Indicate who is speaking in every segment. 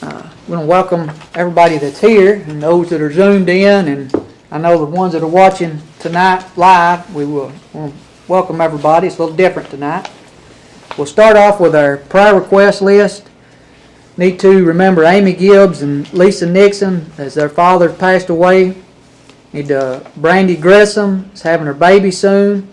Speaker 1: We want to welcome everybody that's here and those that are zoomed in, and I know the ones that are watching tonight live. We will welcome everybody. It's a little different tonight. We'll start off with our prayer request list. Need to remember Amy Gibbs and Lisa Nixon as their father passed away. Need Brandy Grissom is having her baby soon.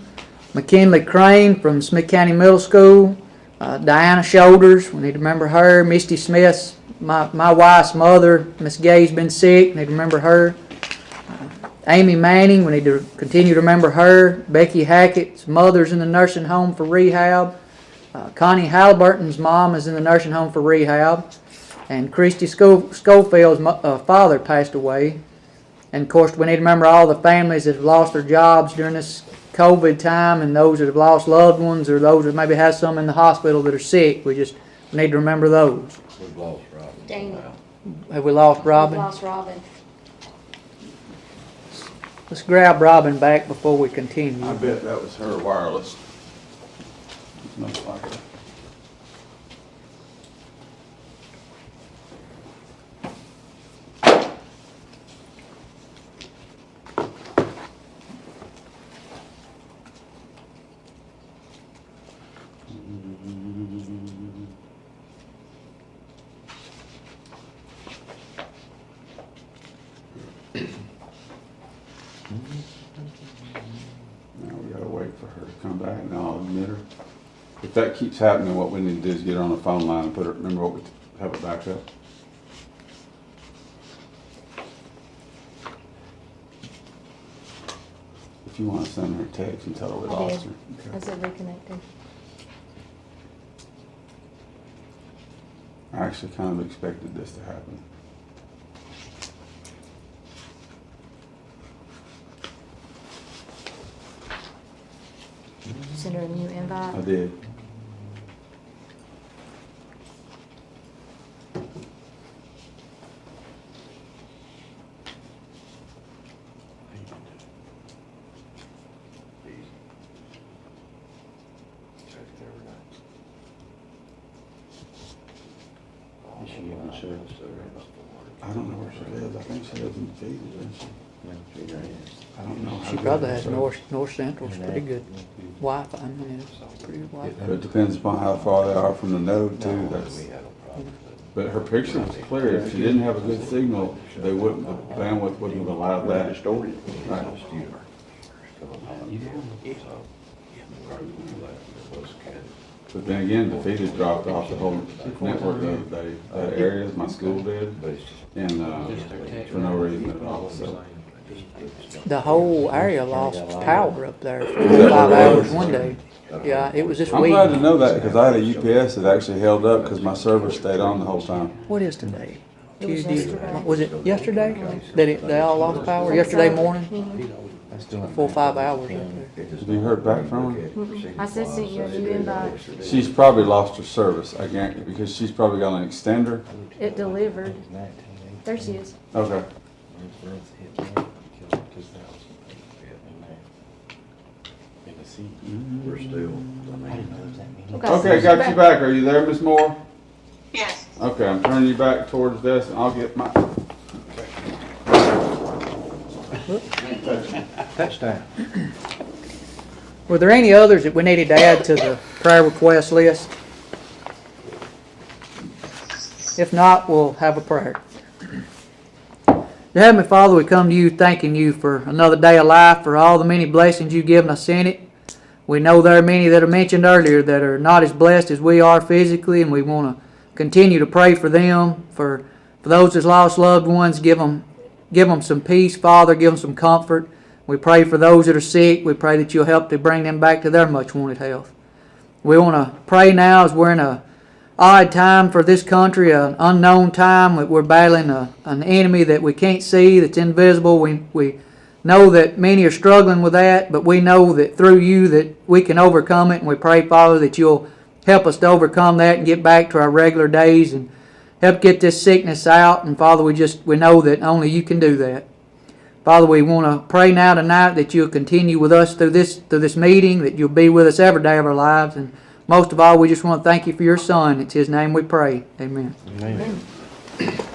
Speaker 1: McKinley Crane from Smith County Middle School. Diana Shoulders, we need to remember her. Misty Smith's my wife's mother. Miss Gay's been sick, need to remember her. Amy Manning, we need to continue to remember her. Becky Hackett's mother's in the nursing home for rehab. Connie Halliburton's mom is in the nursing home for rehab. And Christy Schofield's father passed away. And of course, we need to remember all the families that have lost their jobs during this COVID time, and those that have lost loved ones, or those that maybe have some in the hospital that are sick. We need to remember those.
Speaker 2: We've lost Robin.
Speaker 3: Dang.
Speaker 1: Have we lost Robin?
Speaker 3: We lost Robin.
Speaker 1: Let's grab Robin back before we continue.
Speaker 4: I bet that was her wireless. Most likely. Now we gotta wait for her to come back and I'll admit her. If that keeps happening, what we need to do is get her on the phone line and put her, remember what we have it back up? If you wanna send her a text and tell her we
Speaker 3: I
Speaker 4: lost
Speaker 3: did.
Speaker 4: her.
Speaker 3: I
Speaker 4: Okay.
Speaker 3: said reconnected.
Speaker 4: I actually kind of expected this to happen.
Speaker 3: Did you send her a new invite?
Speaker 4: I did.
Speaker 2: Is she even service
Speaker 4: I don't know where she lives. I think she lives in Feeder, doesn't she? I don't know. how
Speaker 1: She
Speaker 4: good
Speaker 1: probably
Speaker 4: her
Speaker 1: has
Speaker 4: service-
Speaker 1: North Central's pretty good Wi-Fi. I mean, it's pretty good
Speaker 4: But
Speaker 1: Wi-Fi.
Speaker 4: it depends upon how far they are from the node too. But her picture was clear. If she didn't have a good signal, they wouldn't, the bandwidth wouldn't have allowed that. Right. But then again, the feed had dropped off the whole network the other day. That area, my school did, and for no reason at all. So
Speaker 1: The whole area lost power up there for 5 hours one day. Yeah, it was this
Speaker 4: I'm
Speaker 1: week.
Speaker 4: glad to know that because I had a UPS that actually held up because my server stayed on the whole time.
Speaker 1: What is today?
Speaker 3: It was
Speaker 1: Tuesday.
Speaker 3: yesterday.
Speaker 1: Was it yesterday that they all lost power? Yesterday morning? 4 or 5 hours up there.
Speaker 4: Have you heard back from her?
Speaker 3: I said sent you a new invite.
Speaker 4: She's probably lost her service, I guarantee, because she's probably got an extender.
Speaker 3: It delivered. There she is.
Speaker 4: Okay.
Speaker 2: We're still,
Speaker 4: Okay, got you back. Are you there, Miss Moore?
Speaker 5: Yes.
Speaker 4: Okay, I'm turning you back towards this and I'll get my,
Speaker 2: touchdown.
Speaker 1: Were there any others that we needed to add to the prayer request list? If not, we'll have a prayer. Dear Heavenly Father, we come to you thanking you for another day of life, for all the many blessings you've given us in it. We know there are many that are mentioned earlier that are not as blessed as we are physically, and we want to continue to pray for them. For those that's lost loved ones, give them some peace, Father. Give them some comfort. We pray for those that are sick. We pray that you'll help to bring them back to their much wanted health. We want to pray now as we're in a odd time for this country, an unknown time that we're battling an enemy that we can't see, that's invisible. We know that many are struggling with that, but we know that through you that we can overcome it, and we pray, Father, that you'll help us to overcome that and get back to our regular days and help get this sickness out. And Father, we know that only you can do that. Father, we want to pray now tonight that you'll continue with us through this meeting, that you'll be with us every day of our lives, and most of all, we just want to thank you for your Son. It's his name we pray. Amen.
Speaker 2: Amen.
Speaker 1: I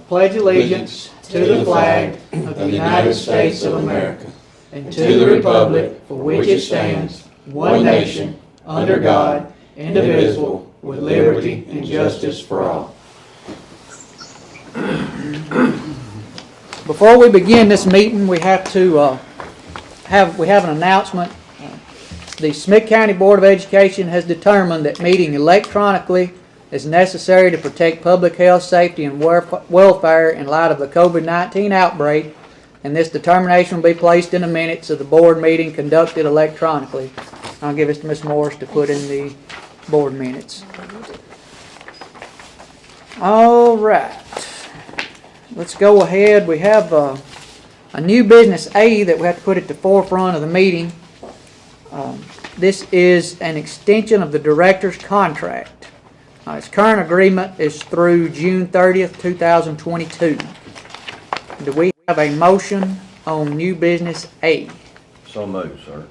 Speaker 1: pledge allegiance to the flag of the United States of America and to the republic for which it stands, one nation, under God, indivisible, with liberty and justice for all. Before we begin this meeting, we have to have an announcement. The Smith County Board of Education has determined that meeting electronically is necessary to protect public health, safety, and welfare in light of the COVID-19 outbreak, and this determination will be placed in the minutes of the board meeting conducted electronically. I'll give it to Ms. Morris to put in the board minutes. All right. Let's go ahead. We have a new business A that we have to put at the forefront of the meeting. This is an extension of the director's contract. Its current agreement is through June 30th, 2022. Do we have a motion on new business A?
Speaker 2: So moved, sir.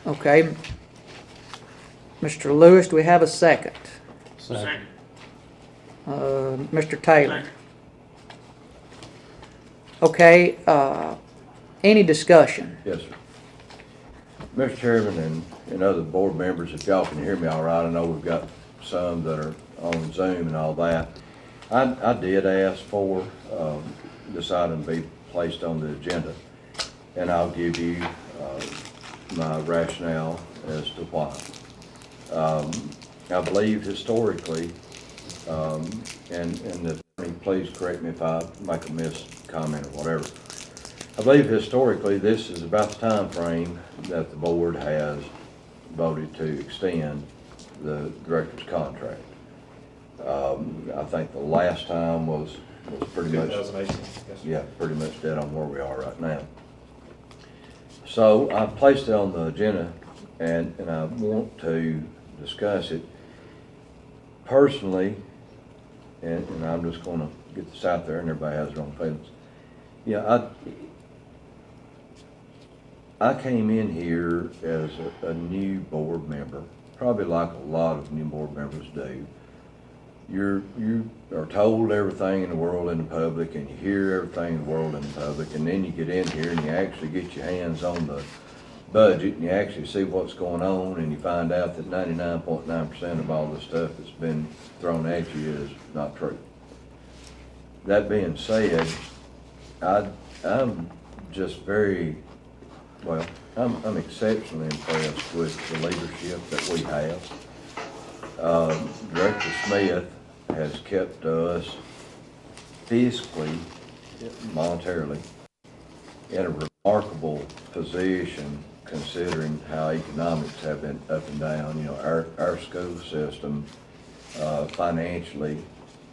Speaker 1: Okay. Mr. Lewis, do we have a second?
Speaker 5: Second.
Speaker 1: Mr. Taylor. Okay, any discussion?
Speaker 2: Yes, sir. Mr. Chairman and other board members, if y'all can hear me all right, I know we've got some that are on Zoom and all that. I did ask for this item to be placed on the agenda, and I'll give you my rationale as to why. I believe historically, and please correct me if I make a missed comment or whatever. I believe historically this is about the time frame that the board has voted to extend the director's contract. I think the last time was pretty much
Speaker 5: 2018.
Speaker 2: yeah, pretty much dead on where we are right now. So I placed it on the agenda, and I want to discuss it personally, and I'm just going to get this out there, and everybody has their own feelings. Yeah, I came in here as a new board member, probably like a lot of new board members do. You are told everything in the world in the public, and you hear everything in the world in the public, and then you get in here and you actually get your hands on the budget, and you actually see what's going on, and you find out that 99.9% of all the stuff that's been thrown at you is not true. That being said, I'm just very, well, I'm exceptionally impressed with the leadership that we have. Director Smith has kept us fiscally, monetarily, in a remarkable position considering how economics have been up and down. You know, our school system financially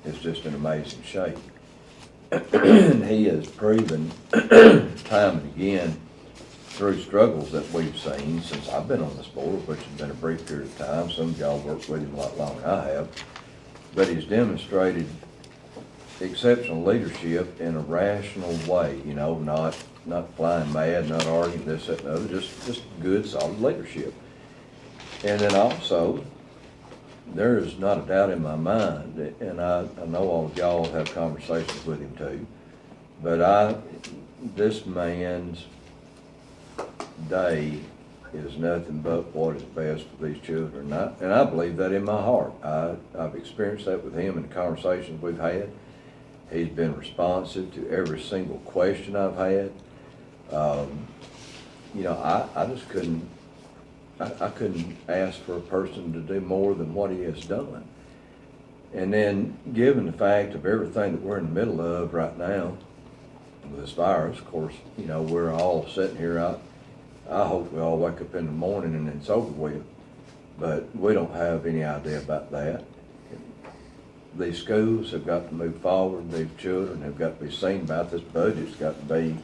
Speaker 2: is just in amazing shape. And he has proven time and again through struggles that we've seen since I've been on this board, which has been a brief period of time. Some of y'all worked with him a lot longer than I have. But he's demonstrated exceptional leadership in a rational way, you know, not flying mad, not arguing this, that, and the other, just good, solid leadership. And then also, there is not a doubt in my mind, and I know all of y'all have conversations with him too, but this man's day is nothing but what is best for these children. And I believe that in my heart. I've experienced that with him in the conversations we've had. He's been responsive to every single question I've had. You know, I just couldn't ask for a person to do more than what he has done. And then given the fact of everything that we're in the middle of right now with this virus, of course, you know, we're all sitting here. I hope we all wake up in the morning and it's over with, but we don't have any idea about that. These schools have got to move forward. These children have got to be seen about. This budget's got to be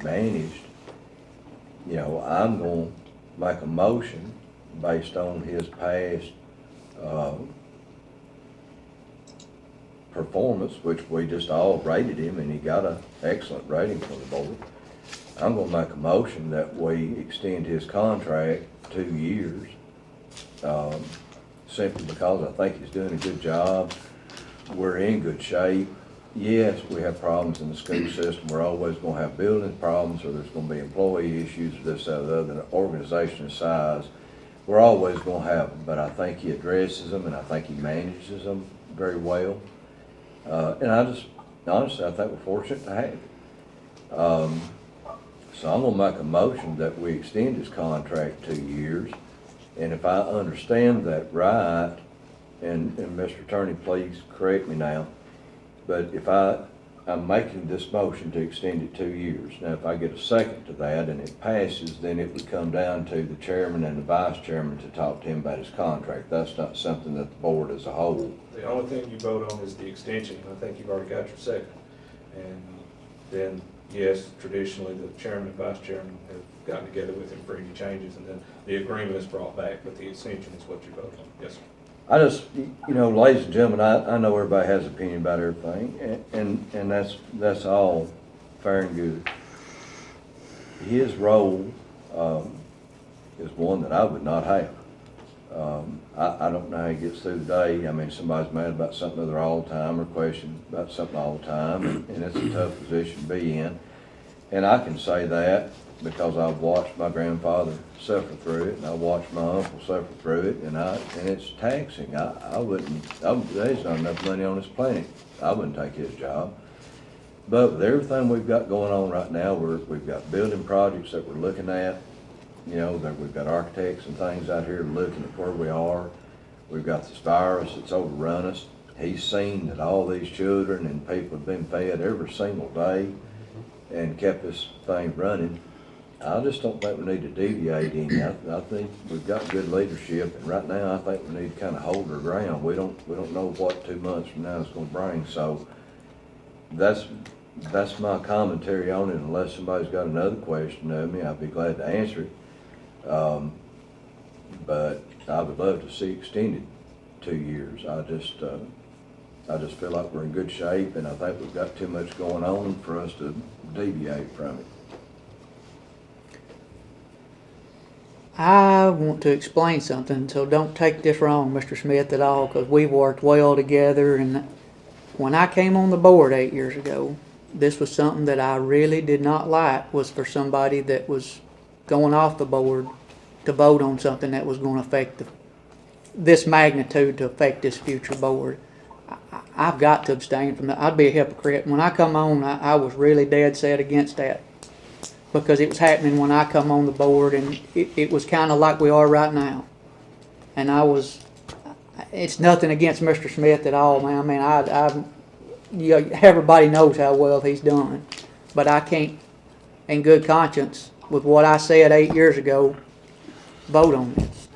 Speaker 2: managed. You know, I'm going to make a motion based on his past performance, which we just all rated him, and he got an excellent rating from the board. I'm going to make a motion that we extend his contract 2 years, simply because I think he's doing a good job. We're in good shape. Yes, we have problems in the school system. We're always gonna have building problems, or there's gonna be employee issues, or this, that, or the other. An organization of size, we're always gonna have them, but I think he addresses them, and I think he manages them very well. And honestly, I think we're fortunate to have him. So I'm gonna make a motion that we extend his contract 2 years. And if I understand that right, and Mr. Attorney, please correct me now, but if I'm making this motion to extend it 2 years. Now, if I get a second to that and it passes, then it would come down to the chairman and the vice chairman to talk to him about his contract. That's not something that the board as a whole.
Speaker 5: The only thing you vote on is the extension, and I think you've already got your second. And then, yes, traditionally, the chairman and vice chairman have gotten together with him for any changes, and then the agreement is brought back, but the extension is what you vote on. Yes, sir.
Speaker 2: I just, ladies and gentlemen, I know everybody has an opinion about everything, and that's all fair and good. His role is one that I would not have. I don't know how he gets through the day. I mean, somebody's mad about something or other all the time, or question about something all the time, and it's a tough position to be in. And I can say that because I've watched my grandfather suffer through it, and I watched my uncle suffer through it, and it's taxing. There's not enough money on this planet. I wouldn't take his job. But with everything we've got going on right now, we've got building projects that we're looking at. That we've got architects and things out here looking at where we are. We've got this virus that's overrun us. He's seen that all these children and people have been fed every single day and kept this thing running. I just don't think we need to deviate any. I think we've got good leadership, and right now I think we need to kind of hold our ground. We don't know what 2 months from now is going to bring. So that's my commentary on it. Unless somebody's got another question of me, I'd be glad to answer it. But I would love to see extended 2 years. I just feel like we're in good shape, and I think we've got too much going on for us to deviate from it.
Speaker 1: I want to explain something, so don't take this wrong, Mr. Smith, at all, because we've worked well together. And when I came on the board 8 years ago, this was something that I really did not like, was for somebody that was going off the board to vote on something that was going to affect this magnitude, to affect this future board. I've got to abstain from that. I'd be a hypocrite. When I come on, I was really dead set against that, because it was happening when I come on the board, and it was kind of like we are right now. And it's nothing against Mr. Smith at all, man. I mean, everybody knows how well he's done, but I can't, in good conscience, with what I said 8 years ago, vote on this.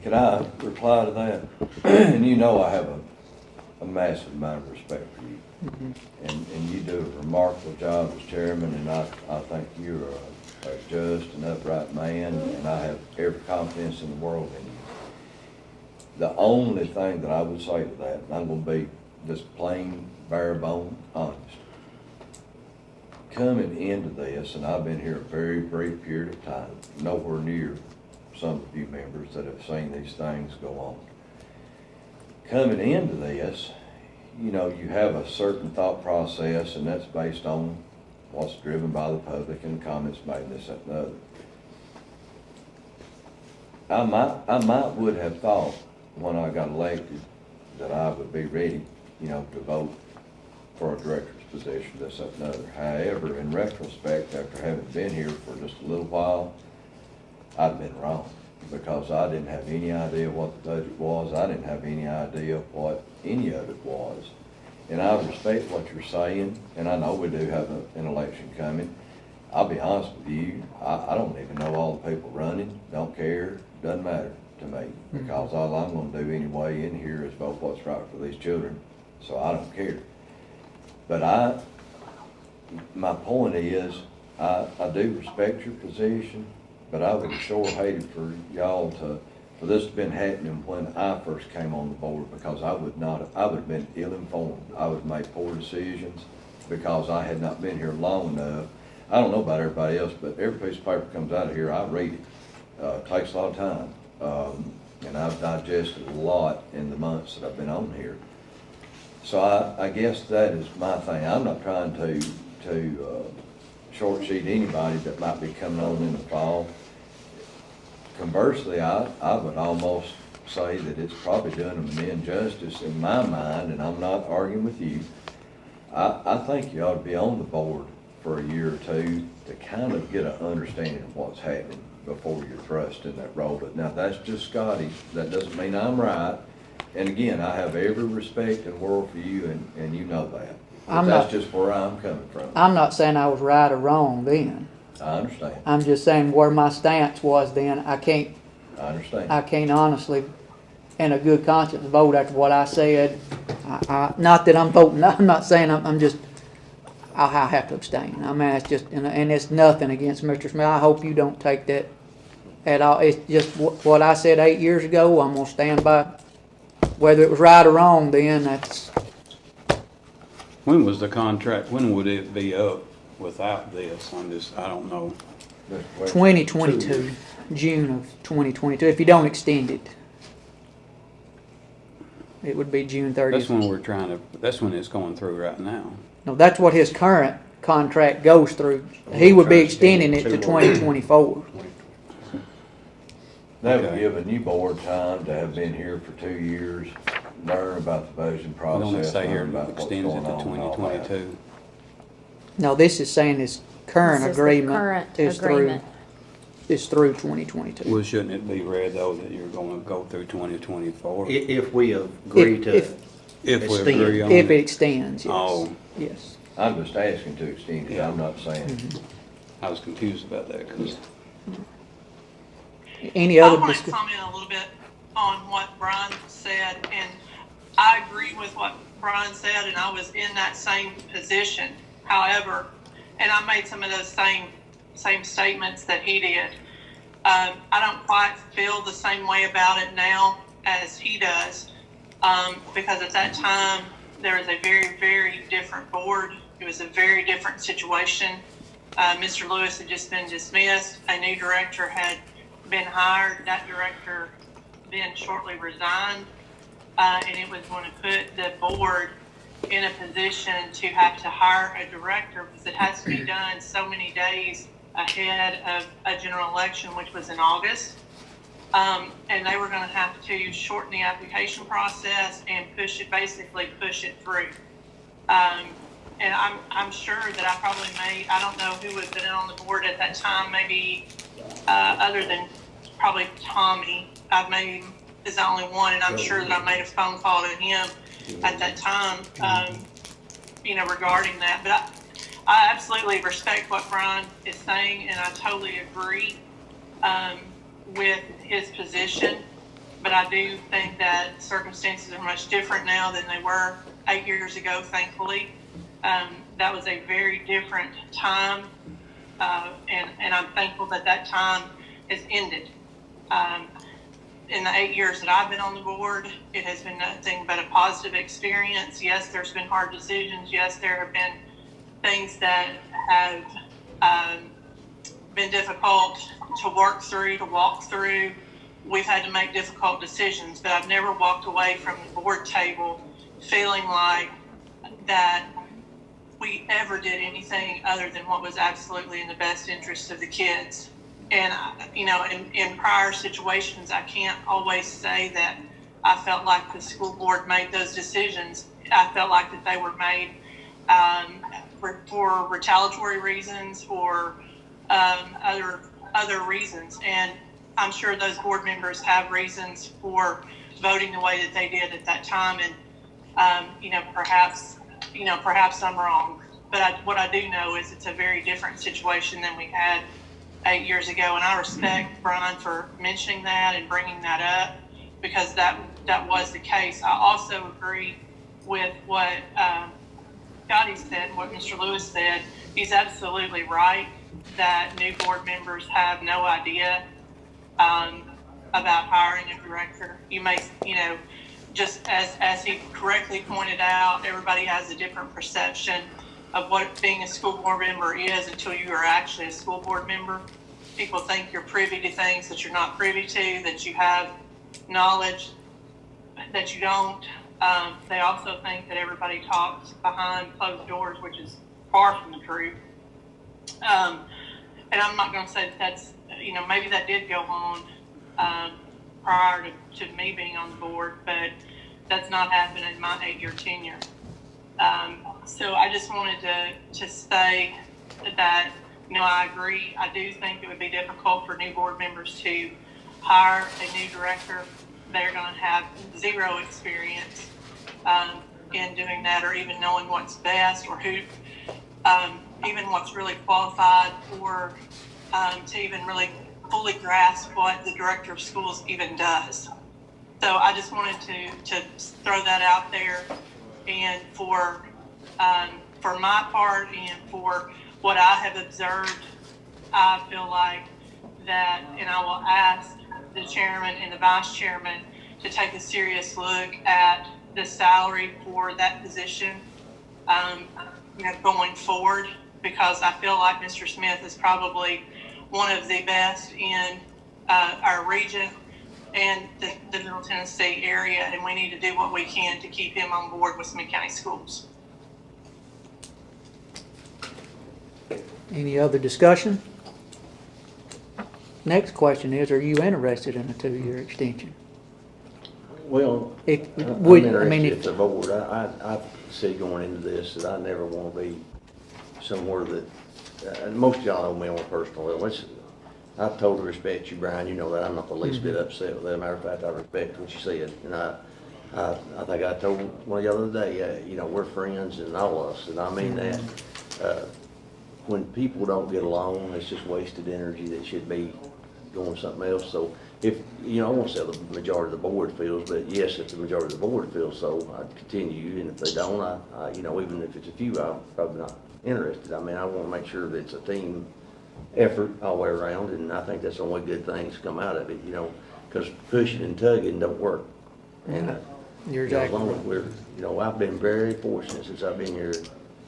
Speaker 2: Can I reply to that? And I have a massive amount of respect for you. Mm-hmm. And you do a remarkable job as chairman, and I think you're a just and upright man, and I have every confidence in the world in you. The only thing that I would say to that, and I'm going to be just plain, bare bone honest. Coming into this, and I've been here a very brief period of time, nowhere near some of you members that have seen these things go on. Coming into this, you have a certain thought process, and that's based on what's driven by the public and comments made, and this, that, and the other. I might would have thought when I got elected that I would be ready, to vote for a director's position, this, that, and the other. However, in retrospect, after having been here for just a little while, I'd been wrong, because I didn't have any idea what the budget was. I didn't have any idea what any of it was. And I respect what you're saying, and I know we do have an election coming. I'll be honest with you, I don't even know all the people running, don't care, doesn't matter to me, because all I'm going to do anyway in here is vote what's right for these children, so I don't care. But my point is, I do respect your position, but I would have sure hated for y'all for this to have been happening when I first came on the board, because I would have been ill-informed. I would have made poor decisions because I had not been here long enough. I don't know about everybody else, but every piece of paper comes out of here, I read it. It takes a lot of time. and I've digested a lot in the months that I've been on here. So I guess that is my thing. I'm not trying to short sheet anybody that might be coming on in the fall. Conversely, I would almost say that it's probably doing them an injustice in my mind, and I'm not arguing with you. I think you ought to be on the board for a year or two to kind of get an understanding of what's happening before you're thrust in that role. But now, that's just Scotty. That doesn't mean I'm right. And again, I have every respect in the world for you, and you know that. But that's just where I'm coming from.
Speaker 1: I'm not saying I was right or wrong then.
Speaker 2: I understand.
Speaker 1: I'm just saying where my stance was then. I
Speaker 2: I understand.
Speaker 1: can't honestly, in a good conscience, vote after what I said. Not that I'm voting, I'm not saying I'm just, I'll have to abstain. I mean, it's just, and it's nothing against Mr. Smith. I hope you don't take that at all. It's just what I said 8 years ago. I'm gonna stand by, whether it was right or wrong then, that's,
Speaker 4: When was the contract, when would it be up without this? I don't know.
Speaker 1: 2022, June of 2022, if you don't extend it. It would be June 30th.
Speaker 4: That's when that's when it's going through right now.
Speaker 1: No, that's what his current contract goes through. He would be extending it to 2024.
Speaker 2: That would
Speaker 4: Okay.
Speaker 2: give a new board time to have been here for 2 years, learn about the budgeting
Speaker 4: It
Speaker 2: process.
Speaker 4: only say here
Speaker 2: learn about what's
Speaker 4: extends it
Speaker 2: going
Speaker 4: to
Speaker 2: on and all that.
Speaker 4: 2022.
Speaker 1: No, this is saying his current
Speaker 3: This is the
Speaker 1: agreement
Speaker 3: current
Speaker 1: is
Speaker 3: agreement.
Speaker 1: through 2022.
Speaker 4: Well, shouldn't it be read though that you're gonna go through 2024?
Speaker 6: If we agree to
Speaker 1: If
Speaker 4: If we
Speaker 6: extend.
Speaker 4: agree on
Speaker 1: If it
Speaker 4: it.
Speaker 1: extends, yes.
Speaker 4: Oh,
Speaker 1: Yes.
Speaker 2: I'm just asking to extend it,
Speaker 4: Yeah.
Speaker 2: I'm not saying.
Speaker 4: I was confused about that, cause
Speaker 1: Any
Speaker 7: I
Speaker 1: other
Speaker 7: want to
Speaker 1: discussion?
Speaker 7: comment a little bit on what Brian said, and I agree with what Brian said, and I was in that same position. However, and I made some of those same statements that he did. I don't quite feel the same way about it now as he does, because at that time, there was a very, very different board. It was a very different situation. Mr. Lewis had just been dismissed. A new director had been hired. That director then shortly resigned, and it was going to put the board in a position to have to hire a director, because it has to be done so many days ahead of a general election, which was in August. And they were going to have to shorten the application process and basically push it through. And I'm sure that I probably I don't know who had been on the board at that time, maybe other than probably Tommy. I maybe is the only one, and I'm sure that I made a phone call to him at that time, regarding that. But I absolutely respect what Brian is saying, and I totally agree with his position. But I do think that circumstances are much different now than they were 8 years ago, thankfully. That was a very different time, and I'm thankful that time has ended. In the 8 years that I've been on the board, it has been nothing but a positive experience. Yes, there's been hard decisions. Yes, there have been things that have been difficult to work through, to walk through. We've had to make difficult decisions, but I've never walked away from the board table feeling like that we ever did anything other than what was absolutely in the best interest of the kids. And, in prior situations, I can't always say that I felt like the school board made those decisions. I felt like that they were made for retaliatory reasons or other reasons. And I'm sure those board members have reasons for voting the way that they did at that time. And, perhaps I'm wrong. But what I do know is it's a very different situation than we had 8 years ago. And I respect Brian for mentioning that and bringing that up, because that was the case. I also agree with what Scotty said, what Mr. Lewis said. He's absolutely right that new board members have no idea about hiring a director. You may, just as he correctly pointed out, everybody has a different perception of what being a school board member is until you are actually a school board member. People think you're privy to things that you're not privy to, that you have knowledge that you don't. They also think that everybody talks behind closed doors, which is far from the truth. And I'm not going to say that that's, maybe that did go on prior to me being on the board, but that's not happened in my 8-year tenure. So I just wanted to say that, I agree. I do think it would be difficult for new board members to hire a new director. They're going to have zero experience in doing that, or even knowing what's best, or who, even what's really qualified, or to even really fully grasp what the director of schools even does. So I just wanted to throw that out there, and for my part, and for what I have observed, I feel like that, and I will ask the chairman and the vice chairman to take a serious look at the salary for that position, going forward, because I feel like Mr. Smith is probably one of the best in our region and the Middle Tennessee area, and we need to do what we can to keep him on board with Smith County Schools.
Speaker 1: Any other discussion? Next question is, are you interested in a 2-year extension?
Speaker 6: Well,
Speaker 1: If,
Speaker 6: I'm
Speaker 1: would, I
Speaker 6: interested
Speaker 1: mean,
Speaker 6: if
Speaker 1: if,
Speaker 6: the board, I see going into this that I never want to be somewhere that, and most of y'all know me on a personal level. I totally respect you, Brian. You know that. I'm not the least bit upset with that. Matter of fact, I respect what you said. And I think I told one of y'all the other day, we're friends and all of us, and I mean that. When people don't get along, it's just wasted energy that should be going something else. So if, I won't say the majority of the board feels, but yes, if the majority of the board feels so, I'd continue. And if they don't, I even if it's a few, I'm probably not interested. I mean, I want to make sure that it's a team effort all the way around, and I think that's the only good things come out of it, because pushing and tugging don't work. And
Speaker 1: you're
Speaker 6: as
Speaker 1: exactly
Speaker 6: long
Speaker 1: right.
Speaker 6: as we're, I've been very fortunate since I've been here.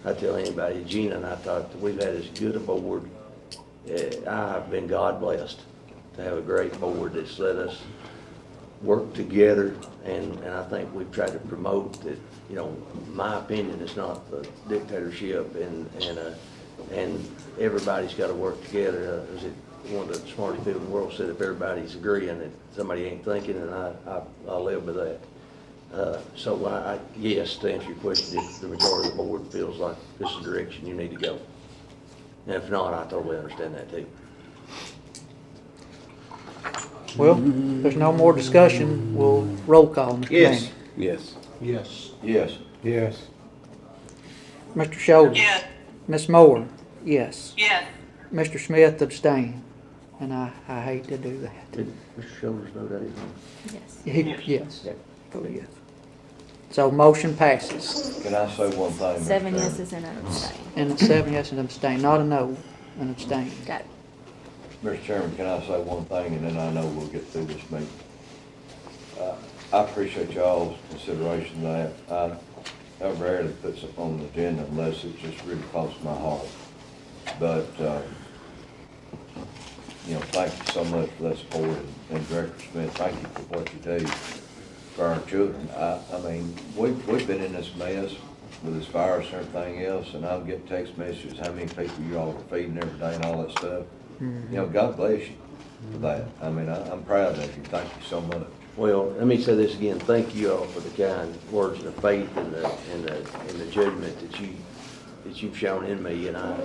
Speaker 6: I tell anybody, Gina and I thought that we've had as good a board. I've been God blessed to have a great board that's let us work together, and I think we've tried to promote that, my opinion is not the dictatorship, and everybody's got to work together. As one of the smartest people in the world said, if everybody's agreeing, that somebody ain't thinking, and I live with that. So yes, to answer your question, if the majority of the board feels like this is the direction you need to go. And if not, I totally understand that too.
Speaker 1: Well, if there's no more discussion, we'll roll call, Mr.
Speaker 6: Yes.
Speaker 1: Manning.
Speaker 4: Yes.
Speaker 2: Yes. Yes.
Speaker 4: Yes.
Speaker 1: Mr. Shoulders.
Speaker 7: Yes,
Speaker 1: Ms. Moore, yes.
Speaker 7: yes.
Speaker 1: Mr. Smith abstain, and I hate to do that.
Speaker 6: Did Mr. Shoulders vote out his name?
Speaker 3: Yes.
Speaker 1: Yes. Oh, yes. So motion passes,
Speaker 2: Can I say one thing? Mr.
Speaker 3: 7
Speaker 2: Chairman?
Speaker 3: yeses and an abstain.
Speaker 1: and it's 7 yes and abstain, not a no, an abstain.
Speaker 3: Got it.
Speaker 2: Mr. Chairman, can I say one thing, and then I know we'll get through this meeting? I appreciate y'all's consideration of that. I rarely put something on the agenda unless it just really close to my heart. But, thank you so much for that support, and Director Smith, thank you for what you do for our children. I mean, we've been in this mess with this virus and everything else, and I'll get text messages, how many people you all are feeding every day and all that stuff. God bless you for that. I mean, I'm proud of you. Thank you so much.
Speaker 6: Well, let me say this again. Thank you all for the kind words of faith and the judgment that you've shown in me, and I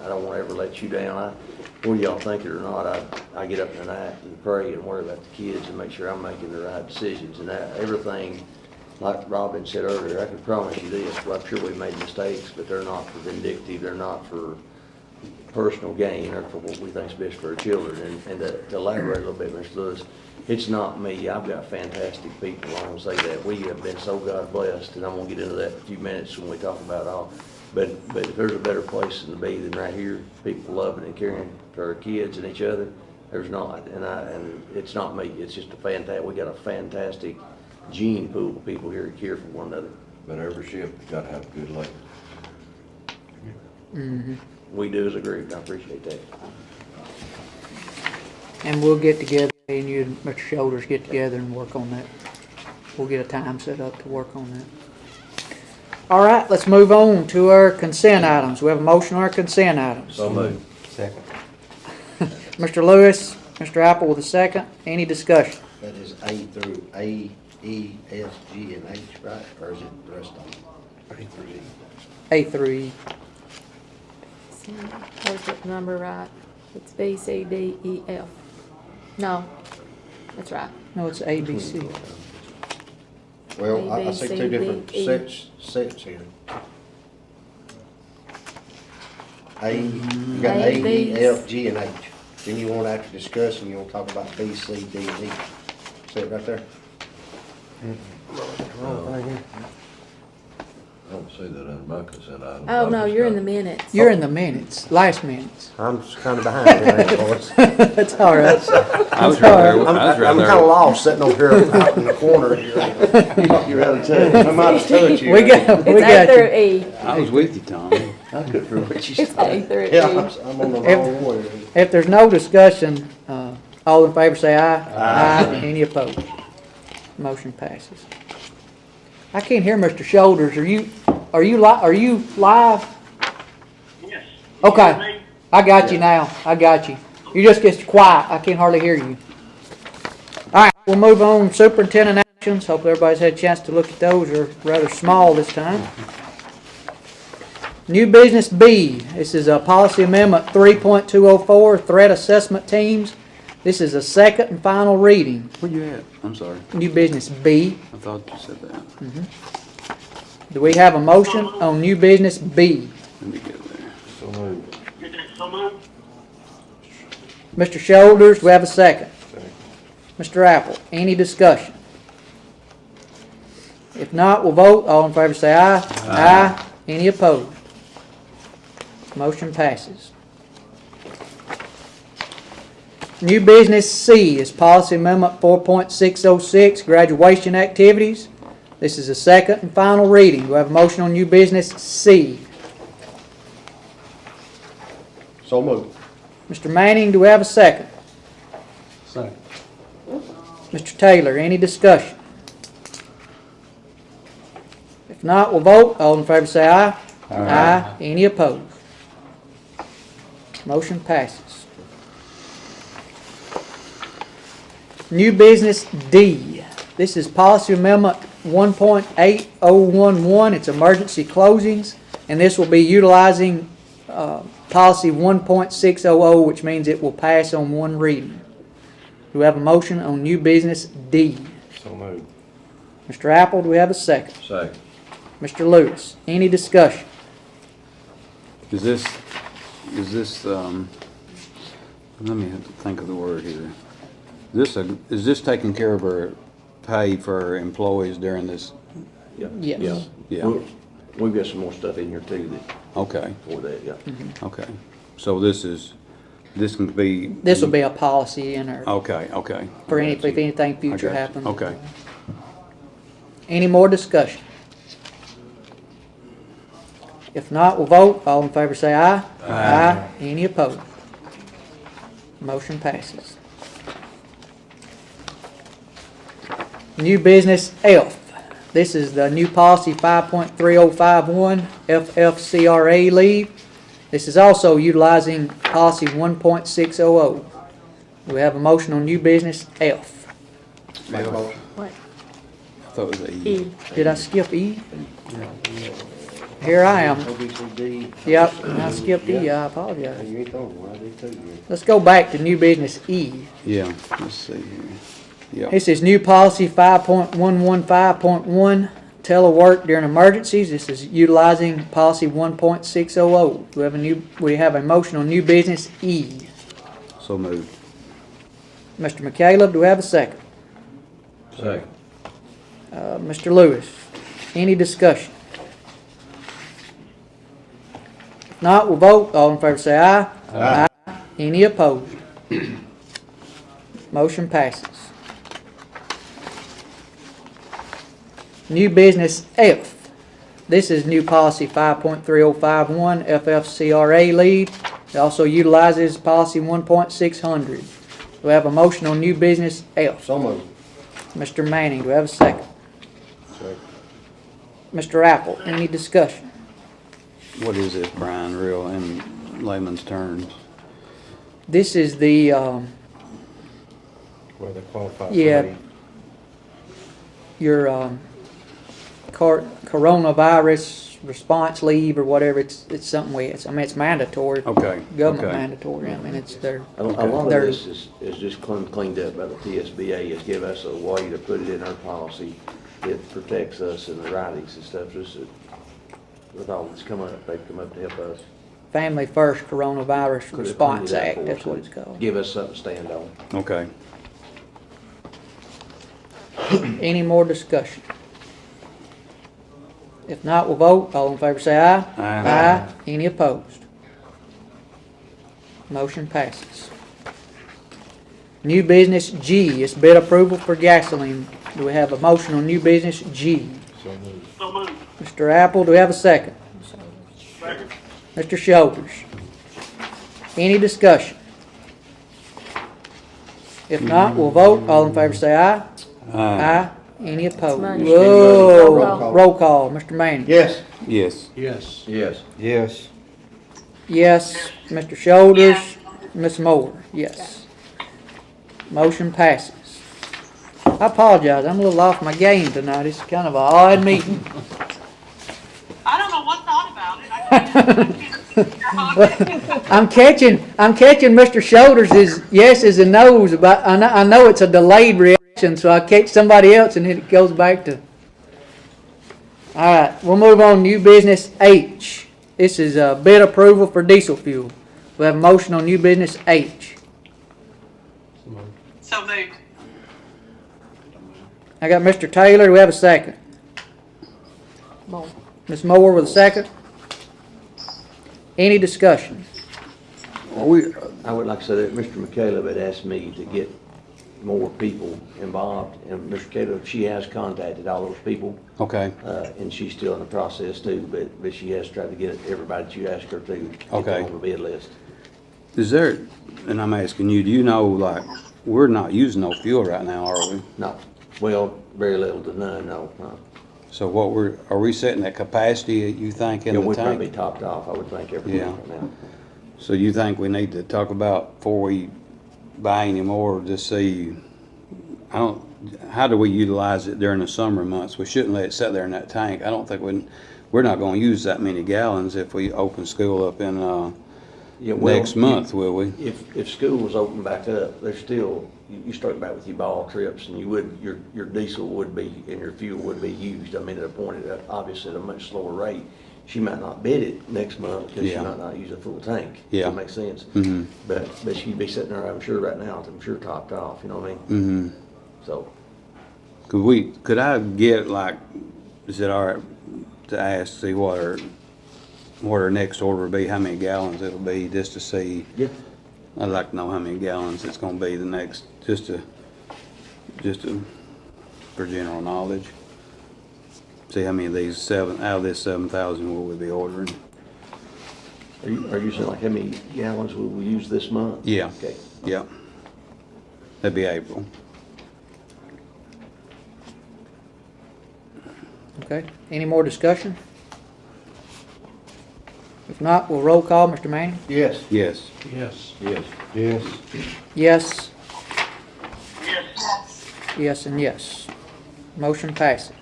Speaker 6: don't want to ever let you down. Whether y'all think it or not, I get up in the night and pray and worry about the kids and make sure I'm making the right decisions. And everything, like Robin said earlier, I can promise you this. Well, I'm sure we've made mistakes, but they're not for vindictive. They're not for personal gain or for what we think is best for our children. And to elaborate a little bit, Mr. Lewis, it's not me. I've got fantastic people. I want to say that. We have been so God blessed, and I'm going to get into that in a few minutes when we talk about it all. But if there's a better place to be than right here, people loving and caring for our kids and each other, there's not. And it's not me. It's just we got a fantastic gene pool of people here that care for one another.
Speaker 2: But every ship has got to have a good leader.
Speaker 1: Mm-hmm.
Speaker 6: We do as a group, and I appreciate that.
Speaker 1: And we'll get together and you and Mr. Shoulders get together and work on that. We'll get a time set up to work on that. All right, let's move on to our consent items. We have a motion on our consent items.
Speaker 2: So moved.
Speaker 8: Second.
Speaker 1: Mr. Lewis, Mr. Apple with a second. Any discussion?
Speaker 8: That is A through A, E, S, G, and H, right? Or is it the rest of them? A through E.
Speaker 1: A through E.
Speaker 3: See, I was getting the number right. It's B, C, D, E, F. No, that's right.
Speaker 1: No, it's A, B, C.
Speaker 8: Well, I
Speaker 3: A, B,
Speaker 8: see
Speaker 3: C,
Speaker 8: two different
Speaker 3: D, E.
Speaker 8: sets here. You got
Speaker 3: A,
Speaker 8: A,
Speaker 3: B,
Speaker 8: E, F, G, and H. Then you want after discussion, you want to talk about B, C, D, and E. See it right there?
Speaker 2: I don't see that in my consent item.
Speaker 3: Oh, no, you're in the minutes.
Speaker 1: You're in the minutes, last minutes.
Speaker 8: I'm just kind of behind here, boys.
Speaker 1: That's all right.
Speaker 4: I was right there,
Speaker 8: I'm
Speaker 4: I was right
Speaker 8: kind of
Speaker 4: there.
Speaker 8: lost sitting over here out in the corner here. You're out of touch. I might have touched you.
Speaker 1: We got
Speaker 3: It's A
Speaker 1: you.
Speaker 3: through E.
Speaker 4: I was with you, Tommy.
Speaker 8: I couldn't remember what you
Speaker 3: It's A through
Speaker 8: Yeah,
Speaker 3: E.
Speaker 8: I'm on the wrong one.
Speaker 1: If there's no discussion, all in favor say aye. Aye. Any opposed? Motion passes. I can't hear Mr. Shoulders. Are you live?
Speaker 9: Yes.
Speaker 1: Okay. I got you now. I got you. You just get quiet. I can't hardly hear you. All right, we'll move on. Superintendent actions. Hope everybody's had a chance to look at those. They're rather small this time. New business B. This is a policy amendment 3.204, threat assessment teams. This is a second and final reading.
Speaker 4: Where you at? I'm sorry.
Speaker 1: New business B.
Speaker 4: I thought you said that.
Speaker 1: Do we have a motion on new business B?
Speaker 4: Let me get there.
Speaker 2: So moved.
Speaker 9: So moved.
Speaker 1: Mr. Shoulders, do we have a second? Mr. Apple, any discussion? If not, we'll vote. All in favor say aye. Aye. Any opposed? Motion passes. New business C is policy amendment 4.606, graduation activities. This is a second and final reading. Do we have a motion on new business C?
Speaker 8: So moved.
Speaker 1: Mr. Manning, do we have a second?
Speaker 8: Second.
Speaker 1: Mr. Taylor, any discussion? If not, we'll vote. All in favor say aye. Aye. Any opposed? Motion passes. New business D. This is policy amendment 1.8011. It's emergency closings, and this will be utilizing policy 1.600, which means it will pass on one reading. Do we have a motion on new business D?
Speaker 2: So moved.
Speaker 1: Mr. Apple, do we have a second?
Speaker 2: Second.
Speaker 1: Mr. Lewis, any discussion?
Speaker 4: Is this, let me have to think of the word here. Is this taking care of our pay for our employees during this?
Speaker 1: Yes.
Speaker 4: Yeah,
Speaker 6: We've got some more stuff in here too that,
Speaker 4: okay,
Speaker 6: for that, yeah.
Speaker 4: okay. So this can be.
Speaker 1: This will be a policy in there
Speaker 4: Okay.
Speaker 1: for if anything
Speaker 4: I
Speaker 1: future
Speaker 4: got you.
Speaker 1: happens.
Speaker 4: Okay.
Speaker 1: Any more discussion? If not, we'll vote. All in favor say aye. Aye. Any opposed? Motion passes. New business F. This is the new policy 5.3051, FFCRA leave. This is also utilizing policy 1.600. Do we have a motion on new business F?
Speaker 8: Make a motion.
Speaker 3: What?
Speaker 4: I thought it was a E.
Speaker 3: E.
Speaker 1: Did I skip E? Here I am.
Speaker 8: A, B, C, D.
Speaker 1: Yep, I skipped E. I apologize.
Speaker 8: You ain't throwing one, I did too.
Speaker 1: Let's go back to new business E.
Speaker 4: Yeah, let's see here. Yeah,
Speaker 1: This is new policy 5.115.1, telework during emergencies. This is utilizing policy 1.600. We have a motion on new business E.
Speaker 4: so moved.
Speaker 1: Mr. McCaleb, do we have a second?
Speaker 2: Second.
Speaker 1: Mr. Lewis, any discussion? If not, we'll vote. All in favor say aye. Aye. Any opposed? Motion passes. New business F. This is new policy 5.3051, FFCRA leave. It also utilizes policy 1.600. Do we have a motion on new business F?
Speaker 8: So moved.
Speaker 1: Mr. Manning, do we have a second? Mr. Apple, any discussion?
Speaker 4: What is this, Brian, real in layman's terms?
Speaker 1: This is the,
Speaker 8: Where they qualify.
Speaker 1: Yeah. your, coronavirus response leave or whatever, it's something it's mandatory.
Speaker 4: Okay.
Speaker 1: Government
Speaker 4: okay.
Speaker 1: mandatory, I mean, it's their,
Speaker 6: A lot of
Speaker 1: There-
Speaker 6: this is just cleaned up by the TSBA, is give us a way to put it in our policy that protects us and the writings and stuff, just with all that's come up, they've come up to help us.
Speaker 1: Family First Coronavirus
Speaker 6: Could have
Speaker 1: Response
Speaker 6: cleaned it up
Speaker 1: Act,
Speaker 6: for
Speaker 1: that's
Speaker 6: us
Speaker 1: what
Speaker 6: and
Speaker 1: it's called.
Speaker 6: Give us something to stand on.
Speaker 4: Okay.
Speaker 1: Any more discussion? If not, we'll vote. All in favor say aye.
Speaker 4: Aye.
Speaker 1: Any opposed? Motion passes. New business G, it's bid approval for gasoline. Do we have a motion on new business G?
Speaker 9: So moved.
Speaker 1: Mr. Apple, do we have a second?
Speaker 9: Second.
Speaker 1: Mr. Shoulders. Any discussion? If not, we'll vote. All in favor say aye. Aye. Any opposed?
Speaker 3: Money.
Speaker 1: Whoa.
Speaker 3: Roll call.
Speaker 1: Roll call. Mr. Manning.
Speaker 8: Yes.
Speaker 4: Yes.
Speaker 8: Yes.
Speaker 2: Yes.
Speaker 8: Yes.
Speaker 1: Yes. Mr. Shoulders.
Speaker 7: Yes.
Speaker 1: Ms. Moore. Yes. Motion passes. I apologize. I'm a little off my game tonight. It's kind of an odd meeting.
Speaker 7: I don't know what thought about it. I can't.
Speaker 1: I'm catching Mr. Shoulders' yeses and nos about, I know it's a delayed reaction, so I catch somebody else and then it goes back to. Alright, we'll move on, new business H. This is a bid approval for diesel fuel. We have a motion on new business H.
Speaker 7: So moved.
Speaker 1: I got Mr. Taylor, do we have a second?
Speaker 3: Moore.
Speaker 1: Ms. Moore with a second? Any discussion?
Speaker 6: I would like to say that Mr. McCaleb had asked me to get more people involved, and Mr. Caleb, she has contacted all those people,
Speaker 4: Okay.
Speaker 6: and she's still in the process too, but she has tried to get everybody that you asked her to get
Speaker 4: Okay.
Speaker 6: on the bid list.
Speaker 4: Is there, and I'm asking you, do you know, like, we're not using no fuel right now, are we?
Speaker 6: No, well, very little to none, no.
Speaker 4: So what are we setting that capacity, you think, in
Speaker 6: Yeah,
Speaker 4: the
Speaker 6: we'd probably be
Speaker 4: tank?
Speaker 6: topped off, I would think, everything
Speaker 4: Yeah.
Speaker 6: right now.
Speaker 4: So you think we need to talk about, before we buy any more, just see, how do we utilize it during the summer months? We shouldn't let it sit there in that tank. I don't think we're not gonna use that many gallons if we open school up in,
Speaker 6: Yeah, well,
Speaker 4: next month, will we?
Speaker 6: If school was open back up, there's still, you start back with your ball trips, and your diesel would be, and your fuel would be used. I mean, at a point, obviously at a much slower rate. She might not bid it next month, because she
Speaker 4: Yeah.
Speaker 6: might not use a full tank.
Speaker 4: Yeah.
Speaker 6: Does that make sense?
Speaker 4: Mm-hmm.
Speaker 6: But she'd be sitting there, I'm sure, right now, I'm sure topped off, you know what I mean?
Speaker 4: Mm-hmm.
Speaker 6: So,
Speaker 4: Could I get, like, is it all right to ask, see what our next order will be, how many gallons it'll be, just to see?
Speaker 6: yeah,
Speaker 4: I'd like to know how many gallons it's gonna be the next, just to, for general knowledge. See how many of these out of this 7,000 will we be ordering?
Speaker 6: are you saying like how many gallons will we use this month?
Speaker 4: Yeah.
Speaker 6: Okay.
Speaker 4: Yeah. That'd be April.
Speaker 1: Okay, any more discussion? If not, we'll roll call. Mr. Manning?
Speaker 8: Yes.
Speaker 4: Yes.
Speaker 8: Yes.
Speaker 2: Yes.
Speaker 8: Yes.
Speaker 1: Yes,
Speaker 7: Yes.
Speaker 1: yes, and yes. Motion passes.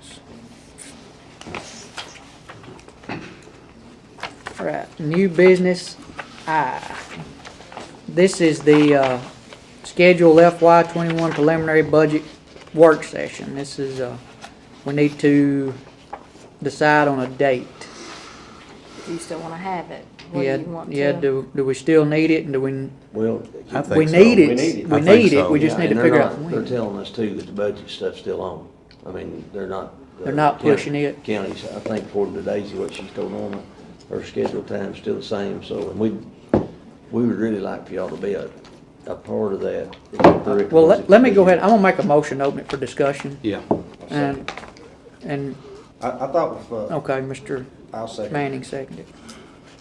Speaker 1: All right, new business I. This is the scheduled FY '21 preliminary budget work session. This is, we need to decide on a date.
Speaker 3: Do you still want to have it? What do
Speaker 1: Yeah,
Speaker 3: you want
Speaker 1: yeah,
Speaker 3: to?
Speaker 1: do we still need it, and do we,
Speaker 6: Well,
Speaker 4: I think
Speaker 1: we
Speaker 4: so.
Speaker 1: need it,
Speaker 8: We need it.
Speaker 1: we
Speaker 4: I think
Speaker 1: need it,
Speaker 4: so.
Speaker 1: we just
Speaker 6: yeah,
Speaker 1: need to
Speaker 6: and
Speaker 1: figure
Speaker 6: they're
Speaker 1: out
Speaker 6: not- They're
Speaker 1: when.
Speaker 6: telling us too that the budget stuff's still on. I mean, they're not.
Speaker 1: They're not pushing it.
Speaker 6: Counties, I think according to Daisy, what she's told Norma, her scheduled time's still the same, so, and we would really like for y'all to be a part of that.
Speaker 1: Well, let me go ahead, I'm gonna make a motion, open it for discussion,
Speaker 4: Yeah.
Speaker 1: and,
Speaker 8: I thought with,
Speaker 1: okay, Mr.
Speaker 8: I'll second.
Speaker 1: Manning seconded.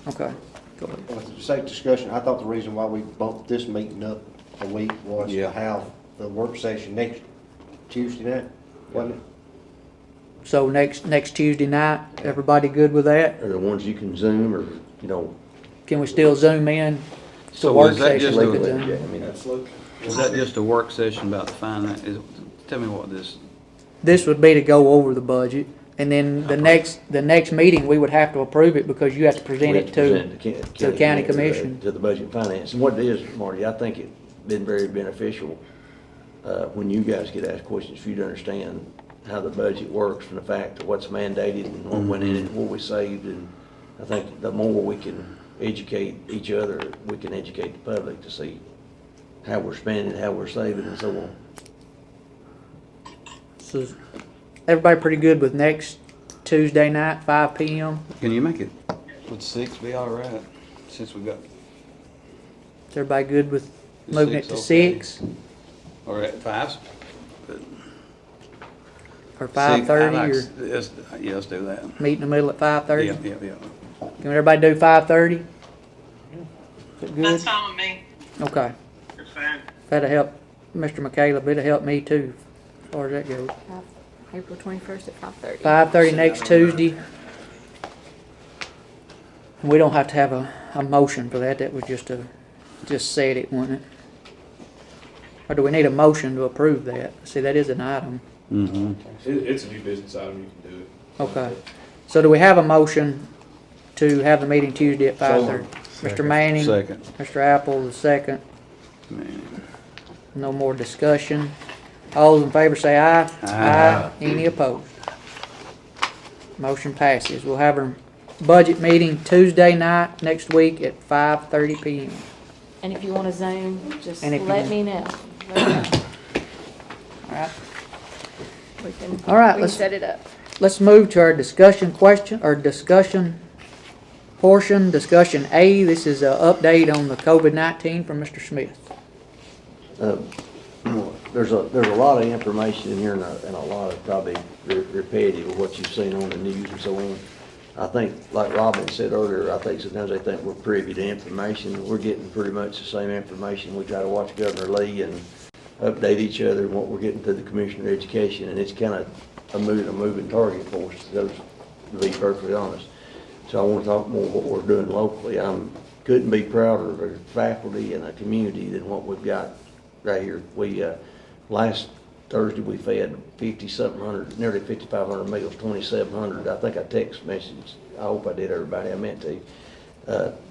Speaker 1: Okay, go ahead.
Speaker 8: With the sake discussion, I thought the reason why we bumped this meeting up a week was
Speaker 4: Yeah.
Speaker 8: to have the work session next Tuesday night, wasn't it?
Speaker 1: So next Tuesday night, everybody good with that?
Speaker 6: Or the ones you can Zoom or, you know.
Speaker 1: Can we still zoom in?
Speaker 4: So
Speaker 1: work
Speaker 4: is that
Speaker 1: session
Speaker 4: just
Speaker 1: we
Speaker 4: a-
Speaker 1: could Zoom?
Speaker 6: I mean,
Speaker 5: Absolutely.
Speaker 4: Is that just a work session about the finance? Tell me what this,
Speaker 1: This would be to go over the budget, and then the next meeting, we would have to approve it because you have to present
Speaker 6: we
Speaker 1: it
Speaker 6: have
Speaker 1: to,
Speaker 6: present
Speaker 1: to the county commission.
Speaker 6: To the Budget and Finance. And what it is, Marty, I think it's been very beneficial, when you guys get asked questions, for you to understand how the budget works from the fact of what's mandated and what went in it, and what we saved. And I think the more we can educate each other, we can educate the public to see how we're spending, how we're saving, and so on.
Speaker 1: So, is everybody pretty good with next Tuesday night, 5 PM?
Speaker 4: can you make it, would 6 be all right? Since we got,
Speaker 1: Is everybody good with
Speaker 4: Is
Speaker 1: moving it
Speaker 4: 6
Speaker 1: to
Speaker 4: okay?
Speaker 1: 6
Speaker 4: or at 5?
Speaker 1: or 5:30 or
Speaker 4: Yeah, let's do that.
Speaker 1: meet in the middle at 5:30?
Speaker 4: Yeah.
Speaker 1: Can everybody do 5:30? Is it good?
Speaker 7: That's fine with me.
Speaker 1: Okay.
Speaker 9: It's fine.
Speaker 1: That'll help Mr. McCaleb. It'll help me too, as far as that goes.
Speaker 3: April 21st at 5:30.
Speaker 1: 5:30 next Tuesday. We don't have to have a motion for that. That was just said it, wasn't it? Or do we need a motion to approve that? See, that is an item.
Speaker 4: Mm-hmm.
Speaker 5: It's a new business item, you can do it.
Speaker 1: Okay. So do we have a motion to have the meeting Tuesday at 5:30? Mr. Manning?
Speaker 4: Second.
Speaker 1: Mr. Apple, the second.
Speaker 4: Man.
Speaker 1: No more discussion. All those in favor say aye.
Speaker 4: Aye.
Speaker 1: Any opposed? Motion passes. We'll have our budget meeting Tuesday night next week at 5:30 PM.
Speaker 3: And if you want to Zoom, just
Speaker 1: And if you
Speaker 3: let
Speaker 1: want-
Speaker 3: me know. Let me know.
Speaker 1: All right.
Speaker 3: We can,
Speaker 1: All right,
Speaker 3: we can
Speaker 1: let's-
Speaker 3: set it up.
Speaker 1: Let's move to our discussion portion. Discussion A, this is an update on the COVID-19 from Mr. Smith.
Speaker 6: There's a lot of information in here and a lot of probably repetitive of what you've seen on the news and so on. I think, like Robin said earlier, I think sometimes they think we're privy to information. We're getting pretty much the same information. We try to watch Governor Lee and update each other on what we're getting to the Commissioner of Education, and it's kind of a moving target for us, to be perfectly honest. So I want to talk more what we're doing locally. Couldn't be prouder of our faculty and our community than what we've got right here. We, last Thursday, we fed 50-something hundred, nearly 5,500 meals, 2,700. I think I text messaged, I hope I did, everybody, I meant to.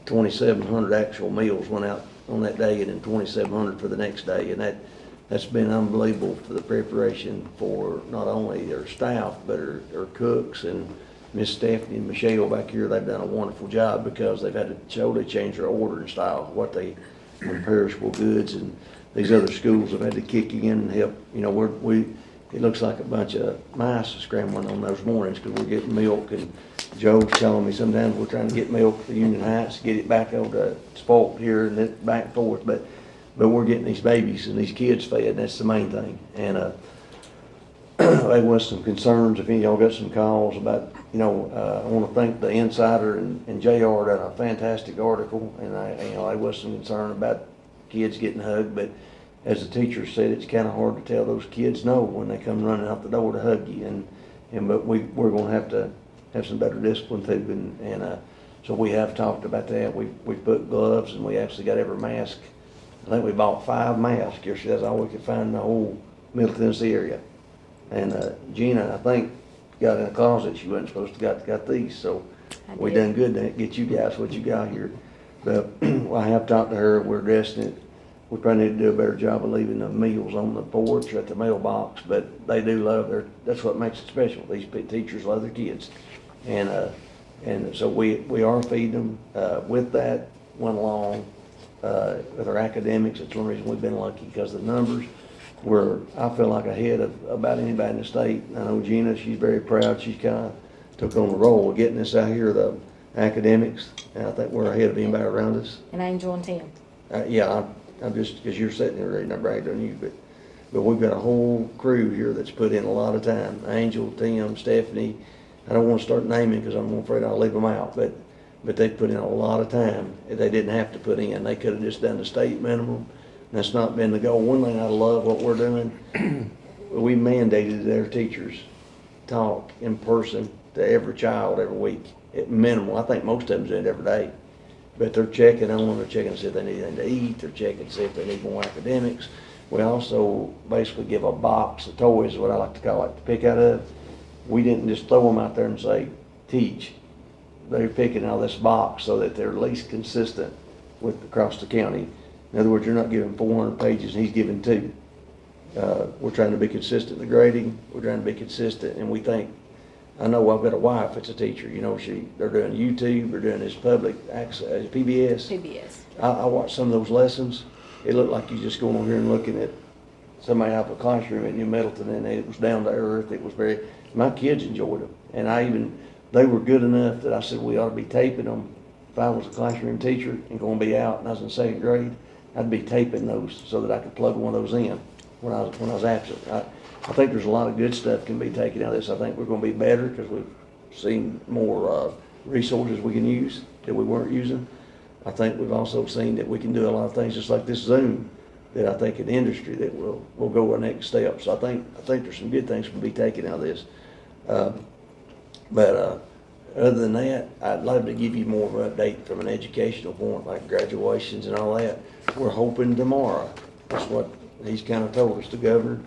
Speaker 6: 2,700 actual meals went out on that day, and then 2,700 for the next day. And that's been unbelievable for the preparation for not only our staff, but our cooks and Miss Stephanie and Michelle back here. They've done a wonderful job because they've had to totally change their ordering style, what they, on perishable goods, and these other schools have had to kick in and help. You know, it looks like a bunch of mice scrambling on those mornings because we're getting milk, and Joe's telling me sometimes we're trying to get milk to Union Heights, get it back over to Spolt here and then back and forth, but we're getting these babies and these kids fed, and that's the main thing. And there was some concerns, if any of y'all got some calls about, I want to thank the Insider and JR done a fantastic article, and there was some concern about kids getting hugged, but as the teacher said, it's kind of hard to tell those kids no when they come running out the door to hug you, but we're going to have some better discipline too, and so we have talked about that. We put gloves, and we actually got every mask. I think we bought 5 masks. That's all we could find in the whole Middle Tennessee area. And Gina, I think, got in a closet. She wasn't supposed to got these, so we done good to get you guys what you got here. But I have talked to her. We're addressing it. We probably need to do a better job of leaving the meals on the porch or at the mailbox, but they do love that's what makes it special. These teachers love their kids. And so we are feeding them. With that, went along with our academics. It's one reason we've been lucky, because the numbers were, I feel like, ahead of about anybody in the state. I know Gina, she's very proud. She's kind of took on the role of getting us out here, the academics, and I think we're ahead of anybody around us.
Speaker 3: And Angel and Tim.
Speaker 6: I'm just, because you're sitting there reading, I bragged on you, but we've got a whole crew here that's put in a lot of time. Angel, Tim, Stephanie, I don't want to start naming because I'm afraid I'll leave them out, but they put in a lot of time. They didn't have to put in. They could have just done the state minimum, That's not been the goal. One thing I love what we're doing, we mandated their teachers talk in person to every child every week, at minimum. I think most of them do it every day. But they're checking on them, they're checking to see if they need anything to eat, they're checking to see if they need more academics. We also basically give a box of toys, is what I like to call it, to pick out of. We didn't just throw them out there and say, teach. They're picking out of this box so that they're at least consistent with across the county. In other words, you're not giving 400 pages and he's giving 2. We're trying to be consistent in the grading, we're trying to be consistent, and we think, I know I've got a wife that's a teacher, you know, they're doing YouTube, they're doing this public access, PBS.
Speaker 3: PBS.
Speaker 6: I watched some of those lessons. It looked like you just going over here and looking at somebody out of a classroom at New Middleton, and it was down to earth. It was my kids enjoyed them. And they were good enough that I said we ought to be taping them. If I was a classroom teacher and going to be out and I was in 2nd grade, I'd be taping those so that I could plug one of those in when I was absent. I think there's a lot of good stuff can be taken out of this. I think we're going to be better because we've seen more resources we can use that we weren't using. I think we've also seen that we can do a lot of things just like this Zoom that I think in the industry that will go our next step. So I think there's some good things can be taken out of this. But other than that, I'd love to give you more of an update from an educational point, like graduations and all that. We're hoping tomorrow. That's what he's kind of told us, the governor.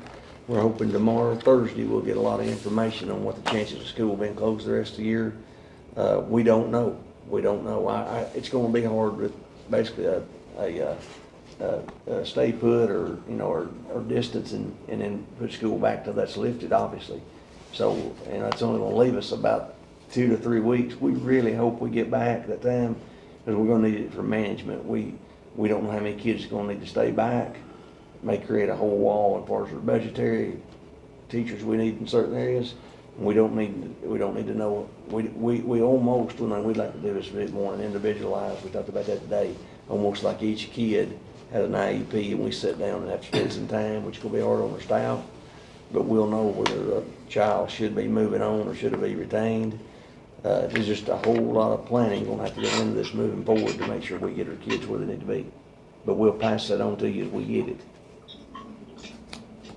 Speaker 6: We're hoping tomorrow, Thursday, we'll get a lot of information on what the chances of school being closed the rest of the year. We don't know. We don't know. It's going to be hard with basically a stay put or, you know, or distance and then put school back till that's lifted, obviously. So, and that's only going to leave us about 2 to 3 weeks. We really hope we get back that time because we're going to need it for management. We don't know how many kids are going to need to stay back. It may create a whole wall as far as our budgetary teachers we need in certain areas. We don't need to know. We almost, one thing we'd like to do is a bit more individualized. We talked about that today. Almost like each kid had an IEP and we sit down and have to spend some time, which will be hard on our staff. But we'll know whether a child should be moving on or should it be retained. There's just a whole lot of planning going to have to go into this moving forward to make sure we get our kids where they need to be. But we'll pass that on to you as we get it.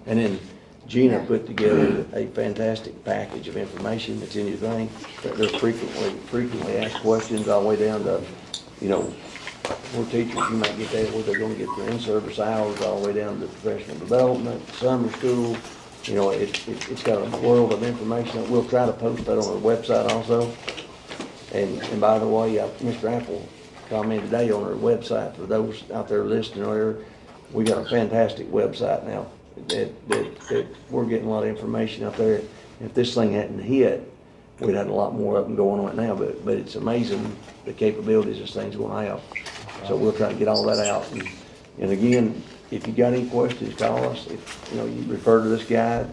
Speaker 6: And then Gina put together a fantastic package of information that's in your thing. There's frequently asked questions all the way down to, you know, for teachers, you might get that where they're going to get their in-service hours all the way down to professional development, summer school. You know, it's got a world of information. We'll try to post that on our website also. And by the way, Mr. Apple commented today on our website for those out there listening earlier. We got a fantastic website now. That we're getting a lot of information out there. If this thing hadn't hit, we'd had a lot more up and going right now, but it's amazing the capabilities this thing's gonna have. So we'll try to get all that out. And again, if you got any questions, call us. If, you know, you refer to this guide,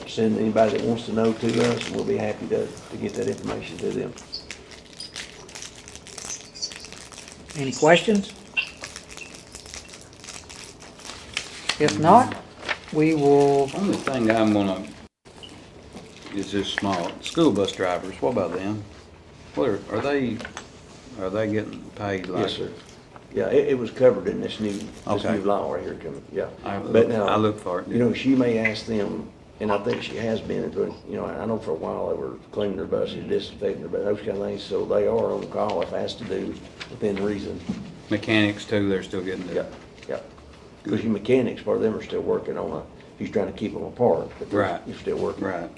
Speaker 6: send anybody that wants to know to us, and we'll be happy to get that information to them.
Speaker 1: Any questions? If not, we will,
Speaker 4: Only thing I'm gonna, is this small, school bus drivers, what about them? What are they getting paid like?
Speaker 6: Yes, sir. Yeah, it was covered in this new
Speaker 4: Okay.
Speaker 6: law right here coming, yeah.
Speaker 4: But now, I look for it.
Speaker 6: You know, she may ask them, and I think she has been, but, you know, I know for a while they were cleaning their buses, disinfecting their buses, those kind of things, so they are on call if asked to do within reason.
Speaker 4: Mechanics too, they're still getting
Speaker 6: Yeah,
Speaker 4: the,
Speaker 6: yeah. Because your mechanics, part of them are still working on he's trying to keep them apart, but
Speaker 4: Right.
Speaker 6: you're still working.
Speaker 4: right.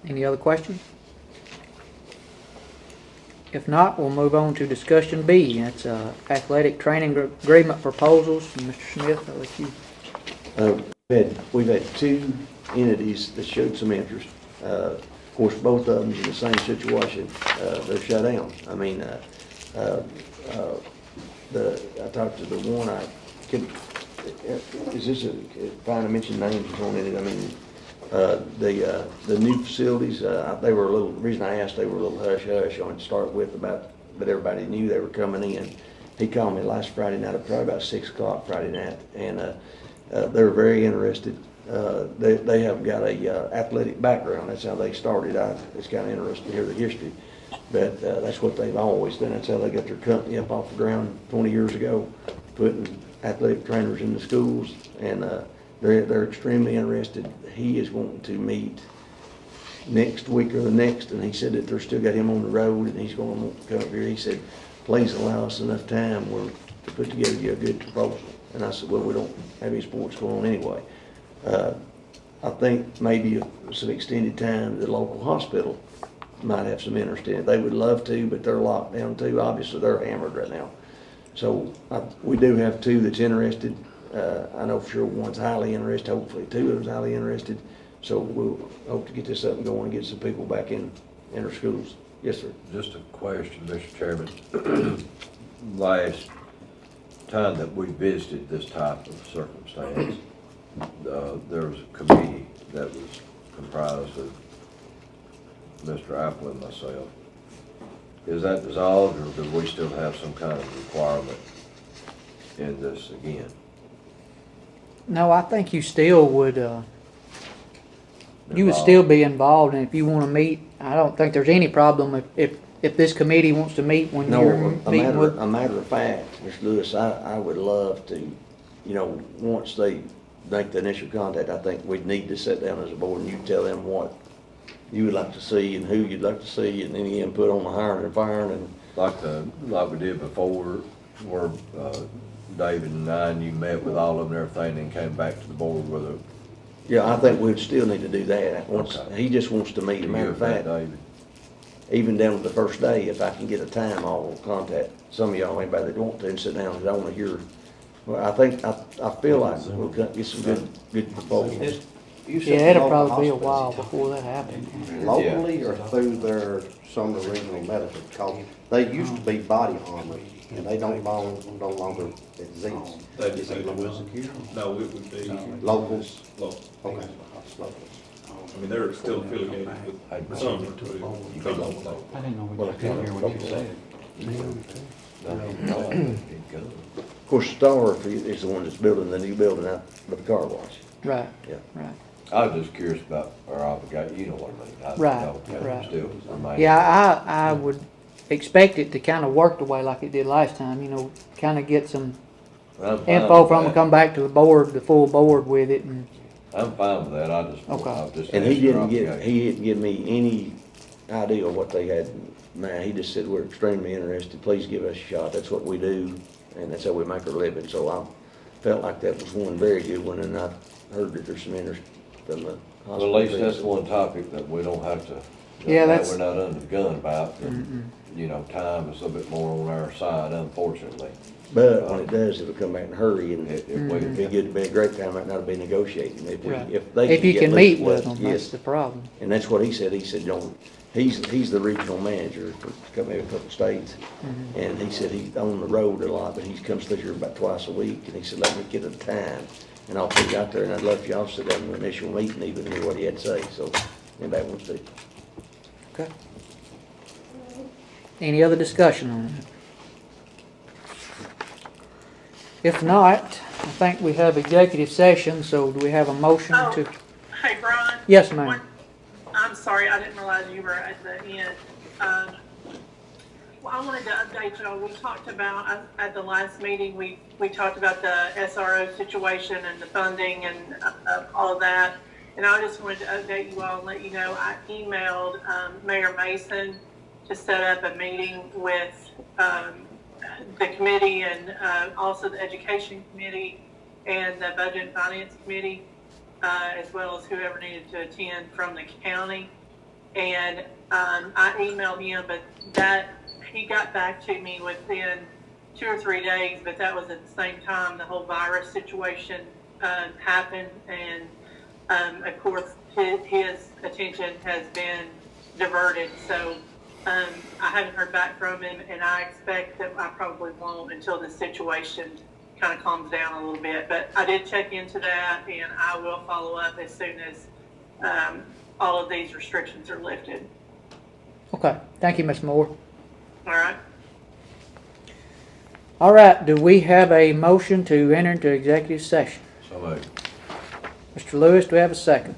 Speaker 1: any other questions? If not, we'll move on to discussion B. That's athletic training agreement proposals. Mr. Smith, I'll let you.
Speaker 6: We've had 2 entities that showed some interest. Of course, both of them in the same situation. They're shut down. I mean, I talked to the one, is this fine to mention names or something in it? I mean, the new facilities, they were the reason I asked, they were a little hush-hush on it to start with but everybody knew they were coming in. He called me last Friday night, probably about 6 o'clock Friday night, and they were very interested. They have got a athletic background. That's how they started. It's kind of interesting to hear the history. But that's what they've always done. That's how they got their company up off the ground 20 years ago, putting athletic trainers in the schools. And they're extremely interested. He is wanting to meet next week or the next, and he said that they're still got him on the road, and he's going to want to come up here. He said, please allow us enough time to put together you a good proposal. And I said, well, we don't have any sports going on anyway. I think maybe some extended time, the local hospital might have some interest in it. They would love to, but they're locked down too. Obviously, they're hammered right now. So we do have two that's interested. I know for sure one's highly interested, hopefully two of them's highly interested. So we'll hope to get this up and going and get some people back in our schools. Yes, sir.
Speaker 2: Just a question, Mr. Chairman. Last time that we visited this type of circumstance, there was a committee that was comprised of Mr. Apple and myself. Is that dissolved, or do we still have some kind of requirement in this again?
Speaker 1: No, I think you still would, you would still be involved, and if you wanna meet, I don't think there's any problem if this committee wants to meet when you're meeting with.
Speaker 6: A matter of fact, Mr. Lewis, I would love to, once they make the initial contact, I think we'd need to sit down as a board and you tell them what you would like to see and who you'd like to see and any input on the hiring and firing and.
Speaker 2: Like we did before, where David and you met with all of them and everything, and came back to the board with a.
Speaker 6: Yeah, I think we'd still need to do that.
Speaker 2: Okay.
Speaker 6: He just wants to meet, as a matter of fact,
Speaker 2: David.
Speaker 6: even down to the first day, if I can get a time, I'll contact some of y'all, anybody that want to, and sit down, because I want to hear. Well, I feel like we'll get some good proposals.
Speaker 8: You said
Speaker 1: Yeah, it'll
Speaker 8: local
Speaker 1: probably be a
Speaker 8: hospitals.
Speaker 1: while before that happens.
Speaker 8: Locally or through their Sumner Regional Medical, because they used to be Body Armor, and they no longer exist.
Speaker 5: They
Speaker 8: Is it local?
Speaker 5: No, it would be
Speaker 8: Locals?
Speaker 5: local.
Speaker 8: Okay, locals.
Speaker 5: I mean, they're still affiliated with some, but come local.
Speaker 4: I didn't know
Speaker 6: Well,
Speaker 4: we could hear what you said.
Speaker 6: Of course, Star is the one that's building the new building out by the car wash.
Speaker 1: Right,
Speaker 6: Yeah.
Speaker 1: right.
Speaker 2: I was just curious about our obligation, you know what I mean? I
Speaker 1: Right,
Speaker 2: know that
Speaker 1: right.
Speaker 2: Still remains.
Speaker 1: Yeah, I would expect it to kinda work the way like it did last time, kinda get some
Speaker 2: I'm fine
Speaker 1: info
Speaker 2: with
Speaker 1: from them,
Speaker 2: that.
Speaker 1: come back to the board, the full board with it, and,
Speaker 2: I'm fine with that, I was just.
Speaker 6: And he
Speaker 2: asking our
Speaker 6: didn't give,
Speaker 2: obligation.
Speaker 6: he didn't give me any idea of what they had. Man, he just said, we're extremely interested, please give us a shot, that's what we do, and that's how we make our living. So I felt like that was one very good one, and I heard that there's some interest from the
Speaker 2: Well,
Speaker 6: hospital.
Speaker 2: at least that's one topic that we don't have to,
Speaker 1: Yeah,
Speaker 2: that
Speaker 1: that's-
Speaker 2: we're not under the gun about. And, time is a little bit more on our side, unfortunately.
Speaker 6: But when it does, it'll come back in a hurry, and
Speaker 2: If
Speaker 6: it'd
Speaker 2: we,
Speaker 6: be good to be a great time right now to be negotiating. If we,
Speaker 1: right.
Speaker 6: if they
Speaker 1: If you
Speaker 6: get
Speaker 1: can meet
Speaker 6: listed,
Speaker 1: with them, that's
Speaker 6: yes.
Speaker 1: the problem.
Speaker 6: And that's what he said. He said, he's the regional manager for maybe a couple states. And he said he's on the road a lot, but he comes through here about twice a week. And he said, let me get a time and I'll put you out there. And I'd love for y'all to sit down in the initial meeting, even hear what he had to say. So anybody wants to.
Speaker 1: Okay. Any other discussion on it? If not, I think we have executive session, so do we have a motion
Speaker 7: Oh,
Speaker 1: to?
Speaker 7: hey, Brian.
Speaker 1: Yes, ma'am.
Speaker 7: I'm sorry, I didn't realize you were at the end. Well, I wanted to update y'all. We talked about, at the last meeting, we talked about the SRO situation and the funding and all of that. And I just wanted to update you all and let you know, I emailed Mayor Mason to set up a meeting with the committee and also the Education Committee and the Budget and Finance Committee, as well as whoever needed to attend from the county. And I emailed him, but he got back to me within 2 or 3 days, but that was at the same time the whole virus situation happened. And of course, his attention has been diverted. So I haven't heard back from him, and I expect that I probably won't until the situation kind of calms down a little bit. But I did check into that, and I will follow up as soon as all of these restrictions are lifted.
Speaker 1: Okay, thank you, Ms. Moore.
Speaker 7: All right?
Speaker 1: All right, do we have a motion to enter into executive session?
Speaker 2: So moved.
Speaker 1: Mr. Lewis, do we have a second?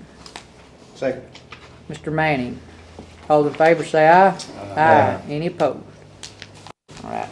Speaker 8: Second.
Speaker 1: Mr. Manning? All in favor say aye. Aye. Any opposed? All right.